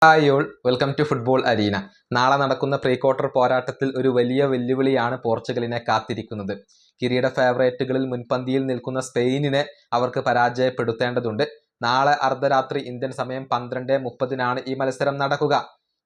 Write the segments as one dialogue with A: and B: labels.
A: Hi all, welcome to football arena. നാളെ നടക്കുന്ന pre quarter പോരാട്ടത്തിൽ ഒരു വലിയ വെല്ലുവിളിയാണ് പോർച്ചുഗലിനെ കാത്തിരിക്കുന്നത്. കിരീട ഫേവറേറ്റുകളിൽ മുൻപന്തിയിൽ നിൽക്കുന്ന സ്പെയിനിനെ അവർക്ക് പരാജയപ്പെടുത്തേണ്ടതുണ്ട്. നാളെ അർദ്ധരാത്രി ഇന്ത്യൻ സമയം 12:30 ഈ മത്സരം നടക്കുക.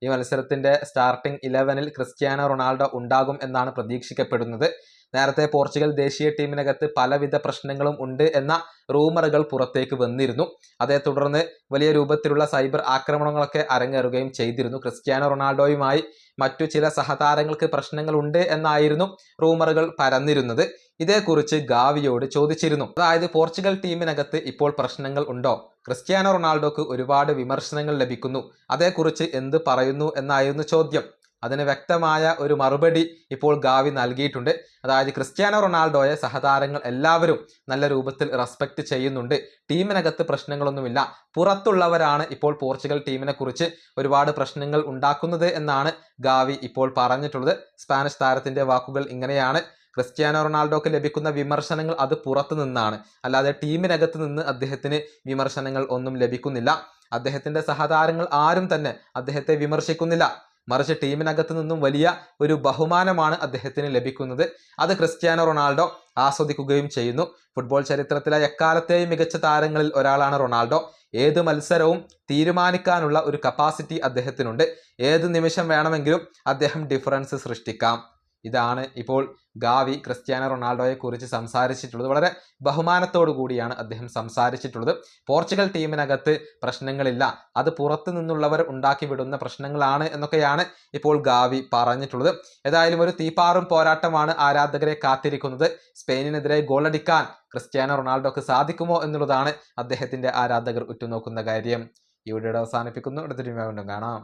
A: ഈ മത്സരത്തിന്റെ സ്റ്റാർട്ടിംഗ് 11-ൽ ക്രിസ്ത്യാനോ റൊണാൾഡോ ഉണ്ടാകും എന്നാണ് പ്രതീക്ഷിക്കപ്പെടുന്നത്. നേരത്തെ പോർച്ചുഗൽ ദേശീയ ടീമിനകത്ത് പലവിധ പ്രശ്നങ്ങളും ഉണ്ട് എന്ന റൂമറുകൾ പുറത്തേക്ക് വന്നിരുന്നു. അതേ തുടർന്ന് വലിയ രൂപത്തിലുള്ള സൈബർ ആക്രമണങ്ങളൊക്കെ അരങ്ങേറുകയും ചെയ്തിരുന്നു. ക്രിസ്ത്യാനോ റൊണാൾഡോയുമായി മറ്റു ചില സഹതാരങ്ങൾക്ക് പ്രശ്നങ്ങളുണ്ട് എന്നായിരുന്നു റൂമറുകൾ പരന്നിരുന്നത്. ഇതേക്കുറിച്ച് ഗാവിയോട് ചോദിച്ചിരുന്നു. അതായത് പോർച്ചുഗൽ ടീമിനകത്ത് ഇപ്പോൾ പ്രശ്നങ്ങൾ ഉണ്ടോ? ക്രിസ്ത്യാനോ റൊണാൾഡോക്ക് ഒരുപാട് വിമർശനങ്ങൾ ലഭിക്കുന്നു, അതേക്കുറിച്ച് എന്ത് പറയുന്നു എന്നായിരുന്നു ചോദ്യം. അതിന് വ്യക്തമായ ഒരു മറുപടി ഇപ്പോൾ ഗാവി നൽകിയിട്ടുണ്ട്. അതായത് ക്രിസ്ത്യാനോ റൊണാൾഡോയെ സഹതാരങ്ങൾ എല്ലാവരും നല്ല രൂപത്തിൽ റെസ്പെക്ട് ചെയ്യുന്നുണ്ട്, ടീമിനകത്ത് പ്രശ്നങ്ങളൊന്നുമില്ല. പുറത്തുള്ളവരാണ് ഇപ്പോൾ പോർച്ചുഗൽ ടീമിനെ കുറിച്ച് ഒരുപാട് പ്രശ്നങ്ങൾ ഉണ്ടാക്കുന്നത് എന്നാണ് ഗാവി ഇപ്പോൾ പറഞ്ഞിട്ടുള്ളത്. സ്പാനിഷ് താരത്തിന്റെ വാക്കുകൾ ഇങ്ങനെയാണ്: ക്രിസ്ത്യാനോ റൊണാൾഡോക്ക് ലഭിക്കുന്ന വിമർശനങ്ങൾ അത് പുറത്തു നിന്നാണ്, അല്ലാതെ ടീമിനകത്ത് നിന്ന് അദ്ദേഹത്തിന് വിമർശനങ്ങൾ ഒന്നും ലഭിക്കുന്നില്ല. അദ്ദേഹത്തിന്റെ സഹതാരങ്ങൾ ആരും തന്നെ അദ്ദേഹത്തെ വിമർശിക്കുന്നില്ല, മറിച്ച് ടീമിനകത്ത് നിന്നും വലിയ ഒരു ബഹുമാനമാണ് അദ്ദേഹത്തിന് ലഭിക്കുന്നത്. അത് ക്രിസ്ത്യാനോ റൊണാൾഡോ ആസ്വദിക്കുകയും ചെയ്യുന്നു. ഫുട്ബോൾ ചരിത്രത്തിലെ എക്കാലത്തെയും മികച്ച താരങ്ങളിൽ ഒരാളാണ് റൊണാൾഡോ. ഏത് മത്സരവും തീരുമാനിക്കാനുള്ള ഒരു കപ്പാസിറ്റി അദ്ദേഹത്തിനുണ്ട്. ഏത് നിമിഷം വേണമെങ്കിലും അദ്ദേഹം ഡിഫറൻസ് സൃഷ്ടിക്കാം. ഇതാണ് ഇപ്പോൾ ഗാവി ക്രിസ്ത്യാനോ റൊണാൾഡോയെ കുറിച്ച് സംസാരിച്ചിട്ടുള്ളത്. വളരെ ബഹുമാനത്തോടു കൂടിയാണ് അദ്ദേഹം സംസാരിച്ചിട്ടുള്ളത്. പോർച്ചുഗൽ ടീമിനകത്ത് പ്രശ്നങ്ങളില്ല, അത് പുറത്തു നിന്നുള്ളവർ ഉണ്ടാക്കി വിടുന്ന പ്രശ്നങ്ങളാണ് എന്നൊക്കെയാണ് ഇപ്പോൾ ഗാവി പറഞ്ഞിട്ടുള്ളത്. ഏതായാലും ഒരു തീപ്പാറും പോരാട്ടമാണ് ആരാധകരെ കാത്തിരിക്കുന്നത്. സ്പെയിനിനെതിരെ ഗോളടിക്കാൻ ക്രിസ്ത്യാനോ റൊണാൾഡോക്ക് സാധിക്കുമോ എന്നുള്ളതാണ് അദ്ദേഹത്തിന്റെ ആരാധകർ ഉറ്റുനോക്കുന്ന കാര്യം. ഈ വീഡിയോ അവസാനിപ്പിക്കുന്നു. അടുത്തൊരു വീണ്ടും കാണാം.